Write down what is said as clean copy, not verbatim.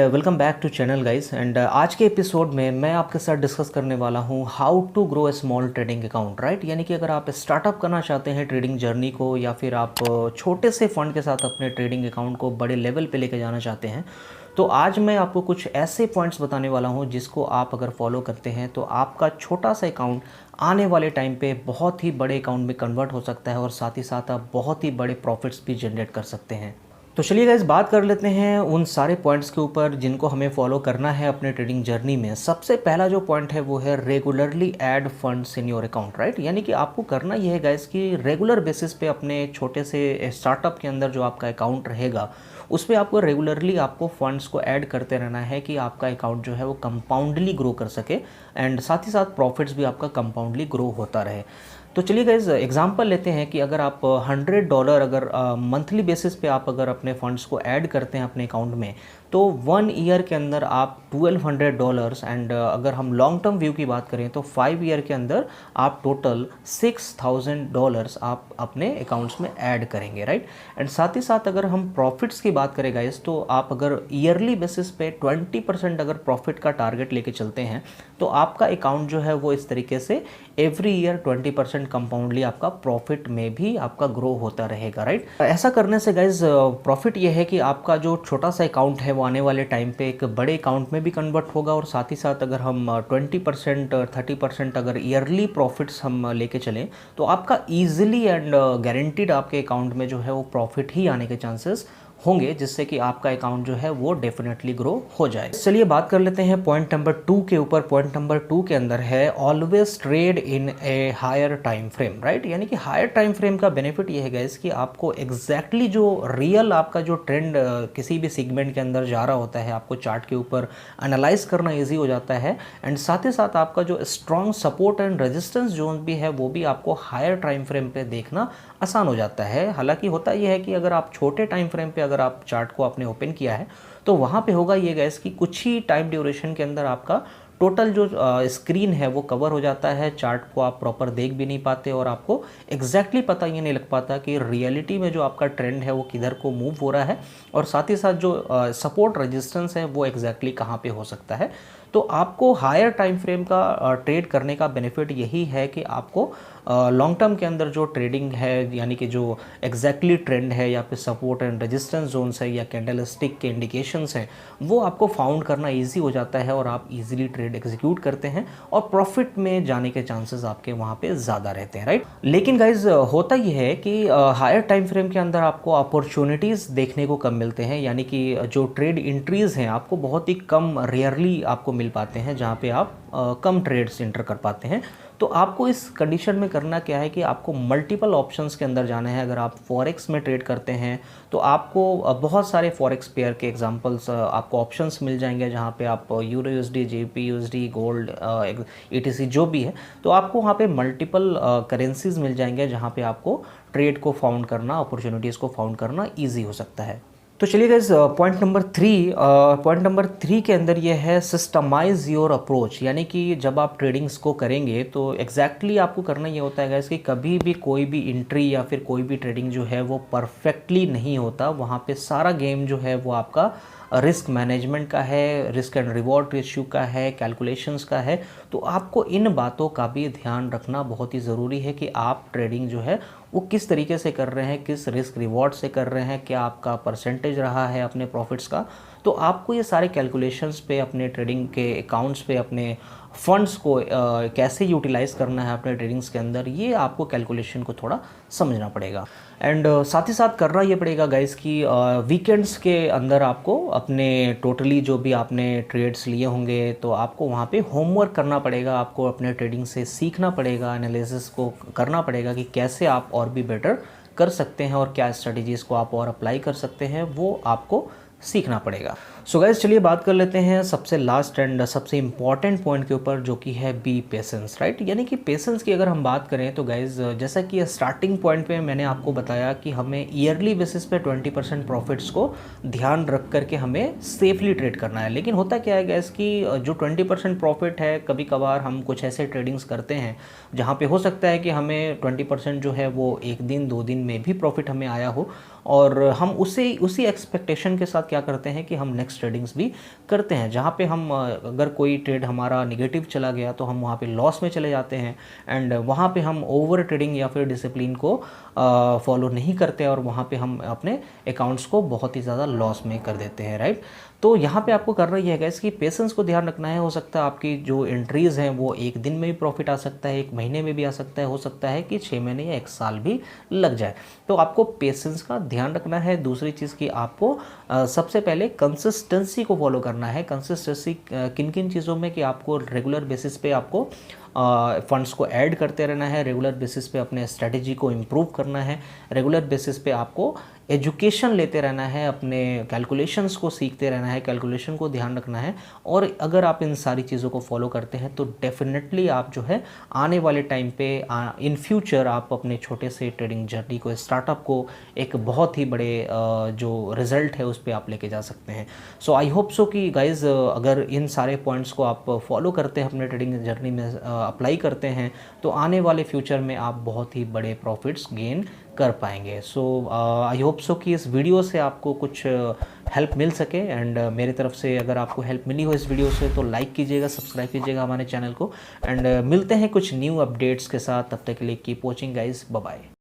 Welcome back to channel guys and आज के episode में मैं आपके साथ डिस्कस करने वाला हूँ how to grow a small trading account, right. यानी कि अगर आप स्टार्टअप करना चाहते हैं ट्रेडिंग जर्नी को, या फिर आप छोटे से फंड के साथ अपने ट्रेडिंग अकाउंट को बड़े लेवल पे लेके जाना चाहते हैं, तो आज मैं आपको कुछ ऐसे पॉइंट्स बताने वाला हूँ जिसको आप अगर फॉलो करते हैं तो आपका छोटा सा अकाउंट आने वाले टाइम पे बहुत ही बड़े अकाउंट में कन्वर्ट हो सकता है और साथ ही साथ आप बहुत ही बड़े प्रॉफिट्स भी जनरेट कर सकते हैं। तो चलिए गाइस, बात कर लेते हैं उन सारे पॉइंट्स के ऊपर जिनको हमें फॉलो करना है अपने ट्रेडिंग जर्नी में। सबसे पहला जो पॉइंट है वो है regularly add funds in your account, right. यानी कि आपको करना ये है गाइस कि रेगुलर बेसिस पे अपने छोटे से स्टार्टअप के अंदर जो आपका अकाउंट रहेगा उस पर आपको रेगुलरली आपको फंड्स को ऐड करते रहना है कि आपका अकाउंट जो है वो कंपाउंडली ग्रो कर सके एंड साथ ही साथ प्रॉफिट्स भी आपका कंपाउंडली ग्रो होता रहे। तो चलिए गाइज, एग्जांपल लेते हैं कि अगर आप $100 अगर मंथली बेसिस पे आप अगर अपने फंड्स को ऐड करते हैं अपने अकाउंट में, तो 1 ईयर के अंदर आप $1200 एंड अगर हम लॉन्ग टर्म व्यू की बात करें तो 5 ईयर के अंदर आप टोटल $6000 आप अपने अकाउंट्स में ऐड करेंगे, राइट। एंड साथ ही साथ अगर हम प्रॉफिट्स की बात करें गाइज, तो आप अगर ईयरली बेसिस पे 20% अगर प्रॉफिट का टारगेट लेके चलते हैं तो आपका अकाउंट जो है वो इस तरीके से एवरी ईयर 20% कंपाउंडली आपका प्रॉफिट में भी आपका ग्रो होता रहेगा, राइट। ऐसा करने से गाइज प्रॉफिट ये है कि आपका जो छोटा सा अकाउंट है वो आने वाले टाइम पे एक बड़े अकाउंट में भी कन्वर्ट होगा और साथ ही साथ अगर हम 20% 30% अगर ईयरली प्रॉफिट्स हम लेके चलें तो आपका ईजिली एंड गारंटीड आपके अकाउंट में जो है वो प्रॉफिट ही आने के चांसेस होंगे, जिससे कि आपका अकाउंट जो है वो डेफिनेटली ग्रो हो जाए। चलिए बात कर लेते हैं पॉइंट नंबर 2 के ऊपर। पॉइंट नंबर 2 के अंदर है always trade in a higher time frame, right. यानी कि हायर टाइम फ्रेम का बेनिफिट ये है गाइस कि आपको एग्जैक्टली जो रियल आपका जो ट्रेंड किसी भी सेगमेंट के अंदर जा रहा होता है आपको चार्ट के ऊपर एनालाइज करना ईजी हो जाता है एंड साथ ही साथ आपका जो strong support and resistance zone भी है वो भी आपको हायर टाइम फ्रेम पे देखना आसान हो जाता है। हालांकि होता यह है कि अगर आप छोटे टाइम फ्रेम पे अगर आप चार्ट को आपने ओपन किया है तो वहाँ पे होगा ये गाइस कि कुछ ही टाइम ड्यूरेशन के अंदर आपका टोटल जो स्क्रीन है वो कवर हो जाता है, चार्ट को आप प्रॉपर देख भी नहीं पाते और आपको एग्जैक्टली पता ये नहीं लग पाता कि रियलिटी में जो आपका ट्रेंड है वो किधर को मूव हो रहा है और साथ ही साथ जो सपोर्ट रेजिस्टेंस है वो एग्जैक्टली कहाँ पे हो सकता है। तो आपको हायर टाइम फ्रेम का ट्रेड करने का बेनिफिट यही है कि आपको लॉन्ग टर्म के अंदर जो ट्रेडिंग है यानी कि जो एग्जैक्टली ट्रेंड है या फिर सपोर्ट एंड रेजिस्टेंस जोन्स है या कैंडलस्टिक के इंडिकेशंस हैं वो आपको फाउंड करना इजी हो जाता है और आप इजीली ट्रेड एग्जीक्यूट करते हैं और प्रॉफिट में जाने के चांसेस आपके वहाँ पे ज़्यादा रहते हैं, राइट। लेकिन गाइज होता यह है कि हायर टाइम फ्रेम के अंदर आपको अपॉर्चुनिटीज़ देखने को कम मिलते हैं, यानी कि जो ट्रेड एंट्रीज़ हैं आपको बहुत ही कम रेयरली आपको मिल पाते हैं जहाँ पे आप कम ट्रेड्स इंटर कर पाते हैं। तो आपको इस कंडीशन में करना क्या है कि आपको मल्टीपल ऑप्शंस के अंदर जाना है। अगर आप फॉरेक्स में ट्रेड करते हैं तो आपको बहुत सारे फॉरेक्स पेयर के एग्जांपल्स आपको ऑप्शंस मिल जाएंगे जहाँ पे आप euro USD, JP USD, gold, etc जो भी है, तो आपको वहाँ पे मल्टीपल करेंसीज मिल जाएंगे जहाँ पे आपको ट्रेड को फाउंड करना, अपॉर्चुनिटीज़ को फाउंड करना ईजी हो सकता है। तो चलिए गाइस, पॉइंट नंबर 3 के अंदर ये है सिस्टमाइज योर अप्रोच। यानी कि जब आप ट्रेडिंग्स को करेंगे तो एग्जैक्टली आपको करना ये होता है गाइस कि कभी भी कोई भी एंट्री या फिर कोई भी ट्रेडिंग जो है वो परफेक्टली नहीं होता। वहाँ पे सारा गेम जो है वो आपका रिस्क मैनेजमेंट का है, रिस्क एंड रिवॉर्ड रेशियो का है, कैलकुलेशंस का है। तो आपको इन बातों का भी ध्यान रखना बहुत ही ज़रूरी है कि आप ट्रेडिंग जो है वो किस तरीके से कर रहे हैं, किस रिस्क रिवॉर्ड से कर रहे हैं, क्या आपका परसेंटेज रहा है अपने प्रॉफिट्स का। तो आपको ये सारे कैलकुलेशंस पे अपने ट्रेडिंग के अकाउंट्स पे अपने फंड्स को कैसे यूटिलाइज़ करना है अपने ट्रेडिंग्स के अंदर, ये आपको कैलकुलेशन को थोड़ा समझना पड़ेगा। एंड साथ ही साथ करना ये पड़ेगा गाइस कि वीकेंड्स के अंदर आपको अपने टोटली जो भी आपने ट्रेड्स लिए होंगे तो आपको वहाँ पे होमवर्क करना पड़ेगा, आपको अपने ट्रेडिंग से सीखना पड़ेगा, एनालिसिस को करना पड़ेगा कि कैसे आप और भी बेटर कर सकते हैं और क्या स्ट्रेटजीज़ को आप और अप्लाई कर सकते हैं, वो आपको सीखना पड़ेगा। सो गाइस, चलिए बात कर लेते हैं सबसे लास्ट एंड सबसे इम्पॉर्टेंट पॉइंट के ऊपर जो कि है बी पेशेंस, राइट। यानी कि पेशेंस की अगर हम बात करें तो गाइस जैसा कि स्टार्टिंग पॉइंट पे मैंने आपको बताया कि हमें ईयरली बेसिस पे 20% प्रॉफिट्स को ध्यान रख करके हमें सेफली ट्रेड करना है। लेकिन होता क्या है गाइस कि जो 20% प्रॉफिट है, कभी कभार हम कुछ ऐसे ट्रेडिंग्स करते हैं जहाँ पे हो सकता है कि हमें 20% जो है वो एक दिन 2 दिन में भी प्रॉफिट हमें आया हो और हम उसी एक्सपेक्टेशन के साथ क्या करते हैं कि हम नेक्स्ट फॉरेक्स ट्रेडिंग्स भी करते हैं, जहाँ पे हम अगर कोई ट्रेड हमारा निगेटिव चला गया तो हम वहाँ पे लॉस में चले जाते हैं, एंड वहाँ पे हम ओवर ट्रेडिंग या फिर डिसिप्लिन को फॉलो नहीं करते और वहाँ पे हम अपने अकाउंट्स को बहुत ही ज़्यादा लॉस में कर देते हैं, राइट। तो यहाँ पे आपको करना ही है गाइस कि पेशेंस को ध्यान रखना है। हो सकता है आपकी जो एंट्रीज़ हैं वो एक दिन में भी प्रॉफिट आ सकता है, एक महीने में भी आ सकता है, हो सकता है कि 6 महीने या 1 साल भी लग जाए। तो आपको पेशेंस का ध्यान रखना है। दूसरी चीज़ कि आपको सबसे पहले कंसिस्टेंसी को फॉलो करना है। कंसिस्टेंसी किन किन चीज़ों में कि आपको रेगुलर बेसिस पे आपको फंड्स को ऐड करते रहना है, रेगुलर बेसिस पे अपने स्ट्रेटजी को इम्प्रूव करना है, रेगुलर बेसिस पे आपको एजुकेशन लेते रहना है, अपने कैलकुलेशंस को सीखते रहना है, कैलकुलेशन को ध्यान रखना है। और अगर आप इन सारी चीज़ों को फॉलो करते हैं तो डेफिनेटली आप जो है आने वाले टाइम पे इन फ्यूचर आप अपने छोटे से ट्रेडिंग जर्नी को, स्टार्टअप को एक बहुत ही बड़े जो रिज़ल्ट है उस पर आप लेके जा सकते हैं। सो आई होप सो कि गाइज़ अगर इन सारे पॉइंट्स को आप फॉलो करते हैं, अपने ट्रेडिंग जर्नी में अप्लाई करते हैं, तो आने वाले फ्यूचर में आप बहुत ही बड़े प्रॉफिट्स गेन कर पाएंगे। सो आई होप सो कि इस वीडियो से आपको कुछ हेल्प मिल सके, एंड मेरी तरफ से अगर आपको हेल्प मिली हो इस वीडियो से तो लाइक कीजिएगा, सब्सक्राइब कीजिएगा हमारे चैनल को, एंड मिलते हैं कुछ न्यू अपडेट्स के साथ। तब तक के लिए keep watching guys, bye bye.